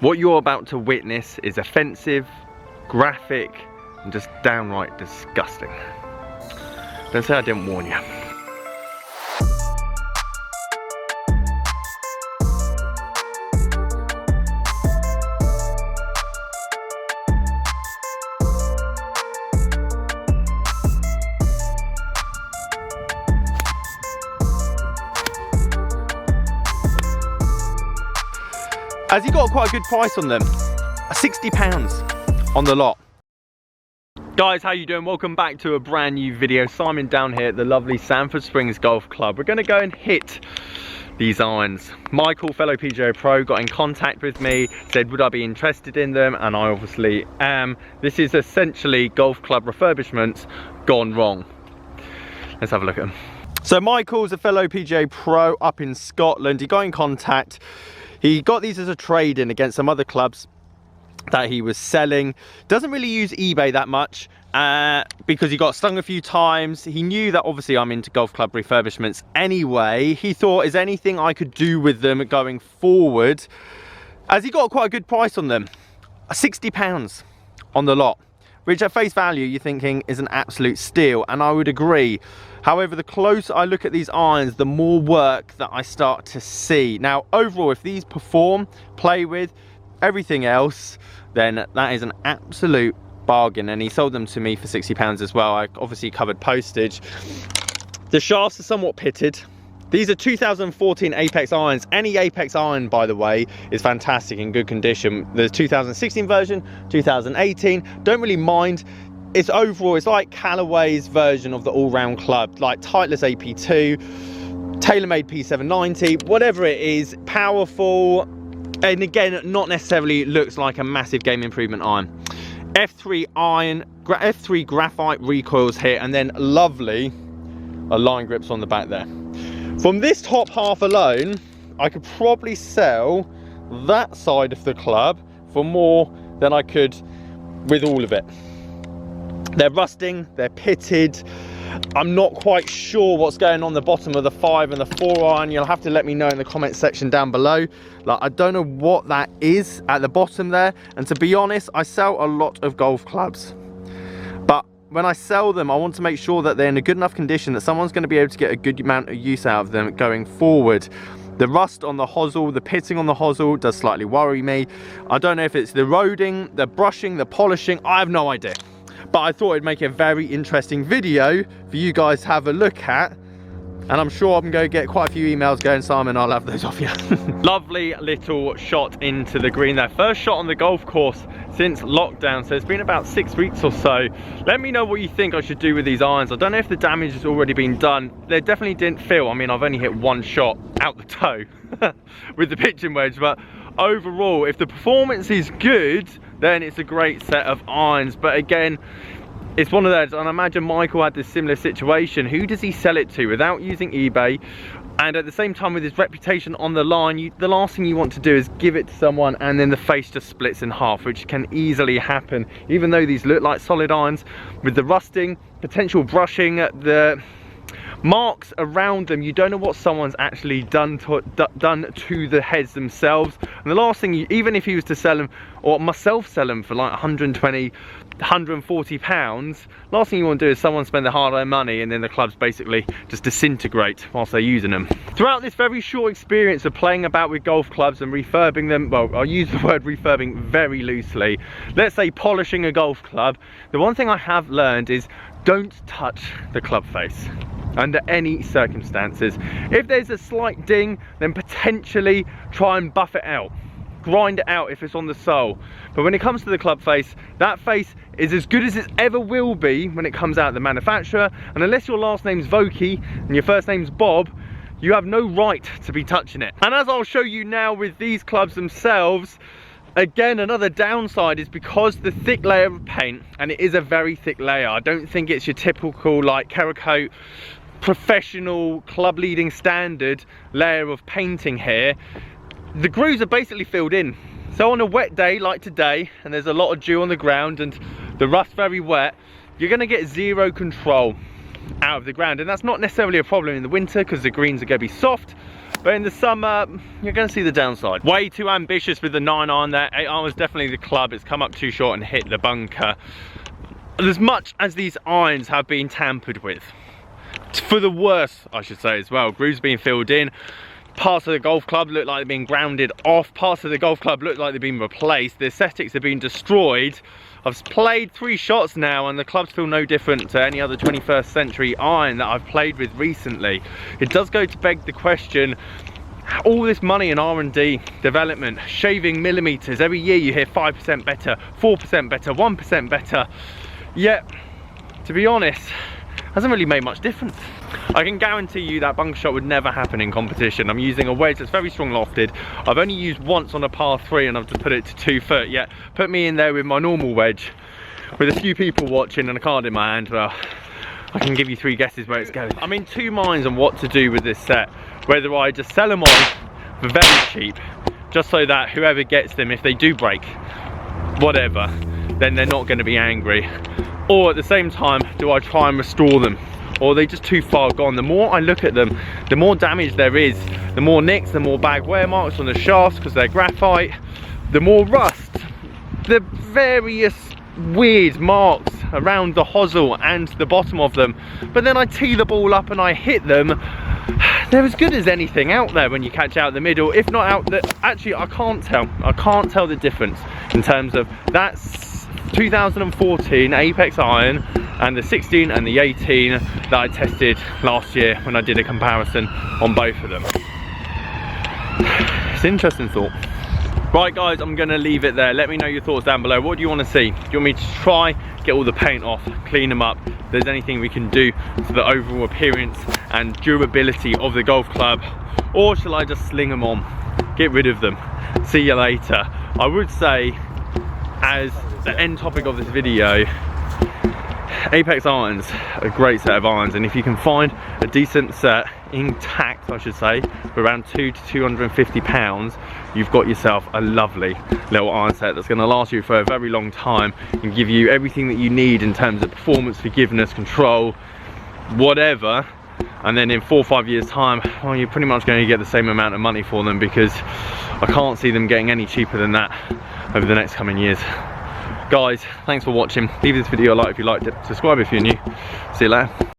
What you're about to witness is offensive, graphic, and just downright disgusting. Don't say I didn't warn you. As he got quite a good price on them, £60 on the lot. Guys, how you doing? Welcome back to a brand new video. Simon down here at the lovely Sandford Springs Golf Club. We're going to go and hit these irons. Michael, fellow PGA Pro, got in contact with me, said would I be interested in them, and I obviously am. This is essentially golf club refurbishments gone wrong. Let's have a look at them. So Michael's a fellow PGA Pro up in Scotland. He got in contact. He got these as a trade-in against some other clubs that he was selling. Doesn't really use eBay that much because he got stung a few times. He knew that obviously I'm into golf club refurbishments anyway. He thought, is there anything I could do with them going forward? As he got quite a good price on them, £60 on the lot, which at face value you're thinking is an absolute steal, and I would agree. However, the closer I look at these irons, the more work that I start to see. Now, overall, if these perform, play with, everything else, then that is an absolute bargain. And he sold them to me for £60 as well. I obviously covered postage. The shafts are somewhat pitted. These are 2014 Apex irons. Any Apex iron, by the way, is fantastic, in good condition. The 2016 version, 2018, don't really mind. It's overall, it's like Callaway's version of the all-round club, like Titleist AP2, TaylorMade P790, whatever it is, powerful, and again, not necessarily looks like a massive game improvement iron. F3 iron, F3 graphite recoils here, and then lovely line grips on the back there. From this top half alone, I could probably sell that side of the club for more than I could with all of it. They're rusting, they're pitted. I'm not quite sure what's going on the bottom of the 5 and the 4 iron. You'll have to let me know in the comment section down below. Like, I don't know what that is at the bottom there. And to be honest, I sell a lot of golf clubs. But when I sell them, I want to make sure that they're in a good enough condition that someone's going to be able to get a good amount of use out of them going forward. The rust on the hosel, the pitting on the hosel does slightly worry me. I don't know if it's the eroding, the brushing, the polishing, I have no idea. But I thought it'd make a very interesting video for you guys to have a look at. And I'm sure I'm going to get quite a few emails going, Simon, I'll have those off you. Lovely little shot into the green there. First shot on the golf course since lockdown, so it's been about 6 weeks or so. Let me know what you think I should do with these irons. I don't know if the damage has already been done. They definitely didn't feel. I mean, I've only hit one shot out the toe with the pitching wedge, but overall, if the performance is good, then it's a great set of irons. But again, it's one of those, and I imagine Michael had this similar situation. Who does he sell it to without using eBay? And at the same time, with his reputation on the line, the last thing you want to do is give it to someone and then the face just splits in half, which can easily happen. Even though these look like solid irons, with the rusting, potential brushing, the marks around them, you don't know what someone's actually done to the heads themselves. And the last thing, even if he was to sell them, or myself sell them for like 120, 140 pounds, last thing you want to do is someone spend their hard-earned money and then the clubs basically just disintegrate whilst they're using them. Throughout this very short experience of playing about with golf clubs and refurbing them, well, I'll use the word refurbing very loosely, let's say polishing a golf club, the one thing I have learned is don't touch the club face under any circumstances. If there's a slight ding, then potentially try and buff it out, grind it out if it's on the sole. But when it comes to the club face, that face is as good as it ever will be when it comes out of the manufacturer, and unless your last name's Voucher and your first name's Bob, you have no right to be touching it. And as I'll show you now with these clubs themselves, again, another downside is because the thick layer of paint, and it is a very thick layer. I don't think it's your typical like Cerakote professional club leading standard layer of painting here. The grooves are basically filled in. So on a wet day like today, and there's a lot of dew on the ground and the rought's very wet, you're going to get zero control. out of the ground, and that's not necessarily a problem in the winter because the greens are going to be soft, but in the summer you're going to see the downside. Way too ambitious with the 9-iron there. 8-iron was definitely the club. It's come up too short and hit the bunker. As much as these irons have been tampered with, for the worse I should say as well, grooves being filled in, parts of the golf club look like they've been grounded off, parts of the golf club look like they've been replaced, the aesthetics have been destroyed. I've played 3 shots now and the clubs feel no different to any other 21st century iron that I've played with recently. It does go to beg the question, all this money in R&D, development, shaving millimeters, every year you hear 5% better, 4% better, 1% better, yet to be honest, hasn't really made much difference. I can guarantee you that bunker shot would never happen in competition. I'm using a wedge that's very strong lofted. I've only used once on a par 3 and I've just put it to 2 foot, yet put me in there with my normal wedge with a few people watching and a card in my hand, well, I can give you 3 guesses where it's going. I'm in 2 minds on what to do with this set, whether I just sell them on for very cheap, just so that whoever gets them, if they do break, whatever, then they're not going to be angry, or at the same time, do I try and restore them? Or are they just too far gone? The more I look at them, the more damage there is, the more nicks, the more bag wear marks on the shafts because they're graphite, the more rust, the various weird marks around the hosel and the bottom of them. But then I tee the ball up and I hit them, they're as good as anything out there when you catch out the middle, if not out the, actually I can't tell the difference in terms of that's 2014 Apex iron and the 16 and the 18 that I tested last year when I did a comparison on both of them. It's an interesting thought. Right guys, I'm going to leave it there. Let me know your thoughts down below. What do you want to see? Do you want me to try, get all the paint off, clean them up? If there's anything we can do to the overall appearance and durability of the golf club, or shall I just sling them on, get rid of them, see you later? I would say, as the end topic of this video, Apex irons are a great set of irons, and if you can find a decent set intact, I should say, for around £200 to £250, you've got yourself a lovely little iron set that's going to last you for a very long time and give you everything that you need in terms of performance, forgiveness, control, whatever. And then in 4 or 5 years time, well, you're pretty much going to get the same amount of money for them, because I can't see them getting any cheaper than that over the next coming years. Guys, thanks for watching. Leave this video a like if you liked it, subscribe if you're new. See you later.